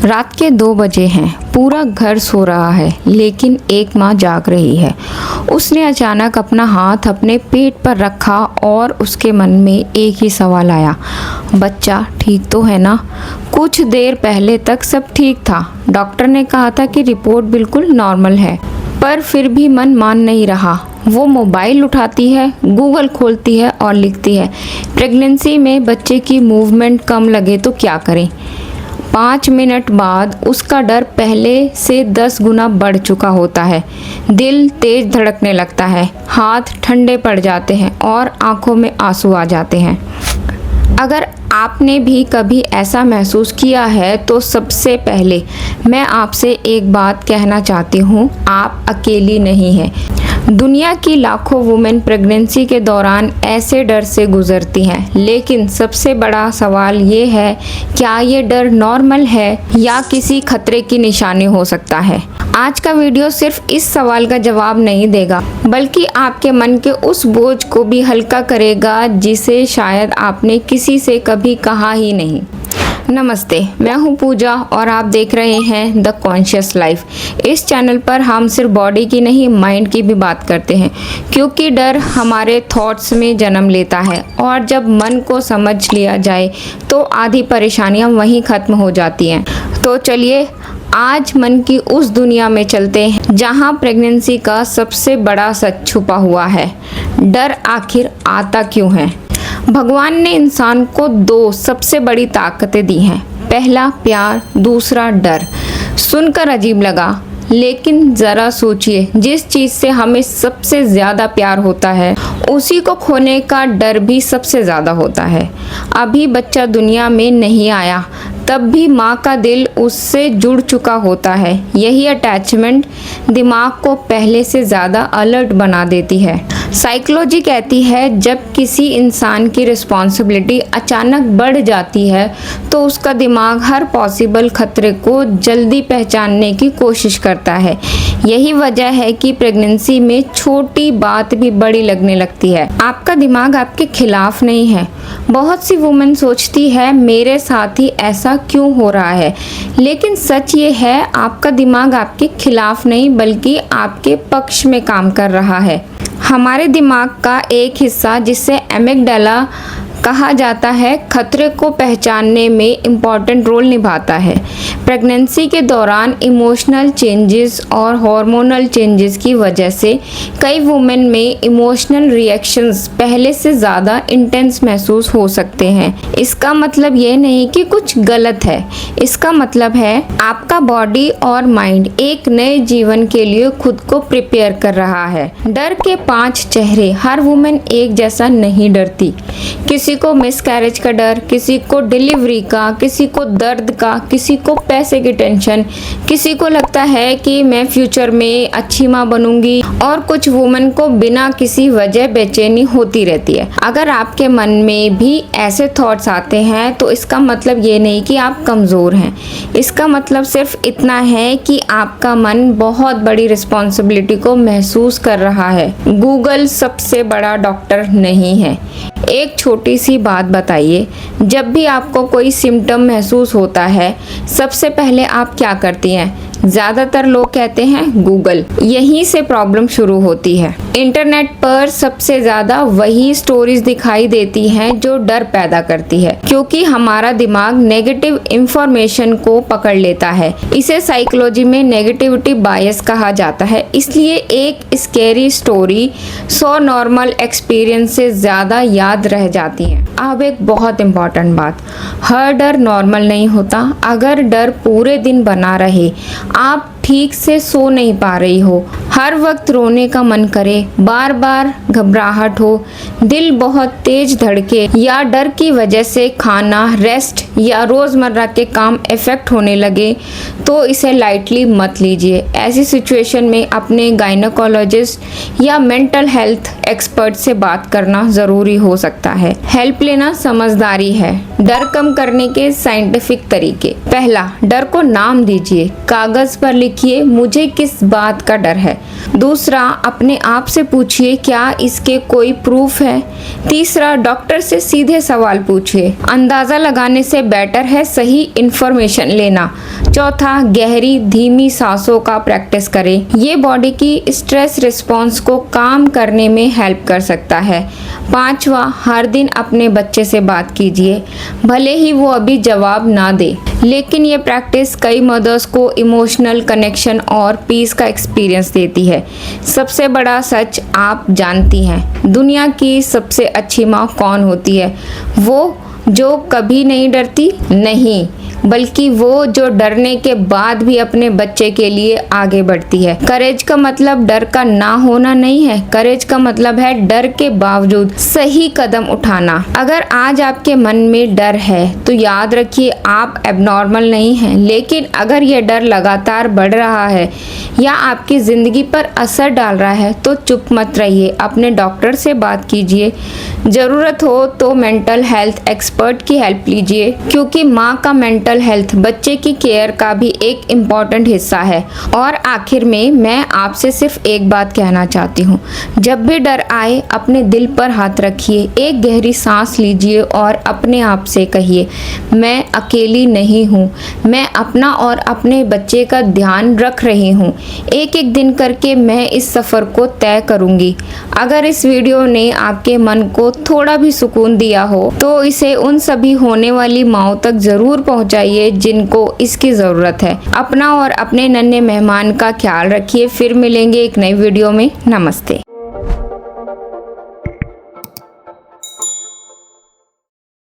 रात के 2 बजे हैं। पूरा घर सो रहा है, लेकिन एक माँ जाग रही है। उसने अचानक अपना हाथ अपने पेट पर रखा और उसके मन में एक ही सवाल आया, बच्चा ठीक तो है ना? कुछ देर पहले तक सब ठीक था। डॉक्टर ने कहा था कि रिपोर्ट बिल्कुल नॉर्मल है, पर फिर भी मन मान नहीं रहा। वो मोबाइल उठाती है, गूगल खोलती है और लिखती है, प्रेगनेंसी में बच्चे की मूवमेंट कम लगे तो क्या करें। 5 मिनट बाद उसका डर पहले से 10 गुना बढ़ चुका होता है। दिल तेज धड़कने लगता है, हाथ ठंडे पड़ जाते हैं और आंखों में आंसू आ जाते हैं। अगर आपने भी कभी ऐसा महसूस किया है तो सबसे पहले मैं आपसे एक बात कहना चाहती हूँ, आप अकेली नहीं हैं। दुनिया की लाखों वुमेन प्रेगनेंसी के दौरान ऐसे डर से गुजरती हैं, लेकिन सबसे बड़ा सवाल ये है, क्या ये डर नॉर्मल है या किसी खतरे की निशानी हो सकता है। आज का वीडियो सिर्फ इस सवाल का जवाब नहीं देगा, बल्कि आपके मन के उस बोझ को भी हल्का करेगा जिसे शायद आपने किसी से कभी कहा ही नहीं। नमस्ते, मैं हूं पूजा और आप देख रहे हैं द कॉन्शियस लाइफ। इस चैनल पर हम सिर्फ बॉडी की नहीं, माइंड की भी बात करते हैं, क्योंकि डर हमारे थॉट्स में जन्म लेता है और जब मन को समझ लिया जाए तो आधी परेशानियां वहीं ख़त्म हो जाती हैं। तो चलिए आज मन की उस दुनिया में चलते हैं जहां प्रेगनेंसी का सबसे बड़ा सच छुपा हुआ है। डर आखिर आता क्यों है? भगवान ने इंसान को 2 सबसे बड़ी ताकतें दी हैं, पहला प्यार, दूसरा डर। सुनकर अजीब लगा, लेकिन ज़रा सोचिए, जिस चीज़ से हमें सबसे ज़्यादा प्यार होता है उसी को खोने का डर भी सबसे ज़्यादा होता है। अभी बच्चा दुनिया में नहीं आया, तब भी माँ का दिल उससे जुड़ चुका होता है। यही अटैचमेंट दिमाग को पहले से ज़्यादा अलर्ट बना देती है। साइकोलॉजी कहती है जब किसी इंसान की रिस्पॉन्सिबिलिटी अचानक बढ़ जाती है तो उसका दिमाग हर पॉसिबल खतरे को जल्दी पहचानने की कोशिश करता है। यही वजह है कि प्रेगनेंसी में छोटी बात भी बड़ी लगने लगती है। आपका दिमाग आपके खिलाफ नहीं है। बहुत सी वुमेन सोचती है मेरे साथ ही ऐसा क्यों हो रहा है, लेकिन सच ये है आपका दिमाग आपके खिलाफ नहीं बल्कि आपके पक्ष में काम कर रहा है। हमारे दिमाग का एक हिस्सा जिसे एमिगडाला कहा जाता है, खतरे को पहचानने में इम्पॉर्टेंट रोल निभाता है। प्रेगनेंसी के दौरान इमोशनल चेंजेस और हार्मोनल चेंजेस की वजह से कई वुमेन में इमोशनल रिएक्शंस पहले से ज़्यादा इंटेंस महसूस हो सकते हैं। इसका मतलब ये नहीं कि कुछ गलत है, इसका मतलब है आपका बॉडी और माइंड एक नए जीवन के लिए खुद को प्रिपेयर कर रहा है। डर के 5 चेहरे। हर वुमेन एक जैसा नहीं डरती। किसी को मिसकैरेज का डर, किसी को डिलीवरी का, किसी को दर्द का, किसी को पैसे की टेंशन, किसी को लगता है कि मैं फ्यूचर में अच्छी माँ बनूंगी, और कुछ वुमेन को बिना किसी वजह बेचैनी होती रहती है। अगर आपके मन में भी ऐसे थॉट्स आते हैं तो इसका मतलब ये नहीं कि आप कमज़ोर हैं। इसका मतलब सिर्फ इतना है कि आपका मन बहुत बड़ी रिस्पॉन्सिबिलिटी को महसूस कर रहा है। गूगल सबसे बड़ा डॉक्टर नहीं है। एक छोटी सी बात बताइए, जब भी आपको कोई सिम्टम महसूस होता है सबसे पहले आप क्या करती हैं? ज़्यादातर लोग कहते हैं गूगल। यहीं से प्रॉब्लम शुरू होती है। इंटरनेट पर सबसे ज़्यादा वही स्टोरीज दिखाई देती हैं जो डर पैदा करती है, क्योंकि हमारा दिमाग नेगेटिव इंफॉर्मेशन को पकड़ लेता है। इसे साइकोलॉजी में नेगेटिविटी बायस कहा जाता है। इसलिए एक स्कैरी स्टोरी 100 नॉर्मल एक्सपीरियंस से ज़्यादा याद रह जाती है। अब एक बहुत इम्पॉर्टेंट बात, हर डर नॉर्मल नहीं होता। अगर डर पूरे दिन बना रहे, आप ठीक से सो नहीं पा रही हो, हर वक्त रोने का मन करे, बार बार घबराहट हो, दिल बहुत तेज धड़के, या डर की वजह से खाना, रेस्ट या रोज़मर्रा के काम इफ़ेक्ट होने लगे, तो इसे लाइटली मत लीजिए। ऐसी सिचुएशन में अपने गायनेकोलॉजिस्ट या मेंटल हेल्थ एक्सपर्ट से बात करना ज़रूरी हो सकता है। हेल्प लेना समझदारी है। डर कम करने के साइंटिफिक तरीके। पहला, डर को नाम दीजिए। कागज़ पर लिखिए देखिए मुझे किस बात का डर है। दूसरा, अपने आप से पूछिए क्या इसके कोई प्रूफ है। तीसरा, डॉक्टर से सीधे सवाल पूछिए। अंदाज़ा लगाने से बेटर है सही इंफॉर्मेशन लेना। चौथा, गहरी धीमी सांसों का प्रैक्टिस करें। ये बॉडी की स्ट्रेस रिस्पॉन्स को काम करने में हेल्प कर सकता है। पांचवा, हर दिन अपने बच्चे से बात कीजिए, भले ही वो अभी जवाब ना दे, लेकिन ये प्रैक्टिस कई मदर्स को इमोशनल कनेक्शन और पीस का एक्सपीरियंस देती है। सबसे बड़ा सच आप जानती हैं, दुनिया की सबसे अच्छी माँ कौन होती है? वो जो कभी नहीं डरती, नहीं, बल्कि वो जो डरने के बाद भी अपने बच्चे के लिए आगे बढ़ती है। करेज का मतलब डर का ना होना नहीं है, करेज का मतलब है डर के बावजूद सही कदम उठाना। अगर आज आपके मन में डर है तो याद रखिए आप एबनॉर्मल नहीं हैं, लेकिन अगर यह डर लगातार बढ़ रहा है या आपकी ज़िंदगी पर असर डाल रहा है तो चुप मत रहिए, अपने डॉक्टर से बात कीजिए। ज़रूरत हो तो मेंटल हेल्थ एक्सपर्ट की हेल्प लीजिए, क्योंकि माँ का मेंटल हेल्थ बच्चे की केयर का भी एक इम्पॉर्टेंट हिस्सा है। और आखिर में मैं आपसे सिर्फ एक बात कहना चाहती हूँ, जब भी डर आए अपने दिल पर हाथ रखिए, एक गहरी सांस लीजिए और अपने आप से कहिए, मैं अकेली नहीं हूँ, मैं अपना और अपने बच्चे का ध्यान रख रही हूँ। एक एक दिन करके मैं इस सफ़र को तय करूँगी। अगर इस वीडियो ने आपके मन को थोड़ा भी सुकून दिया हो तो इसे उन सभी होने वाली माँओं तक ज़रूर पहुँचाइए जिनको इसकी ज़रूरत है। अपना और अपने नन्हे मेहमान का ख्याल रखिए। फिर मिलेंगे एक नई वीडियो में। नमस्ते।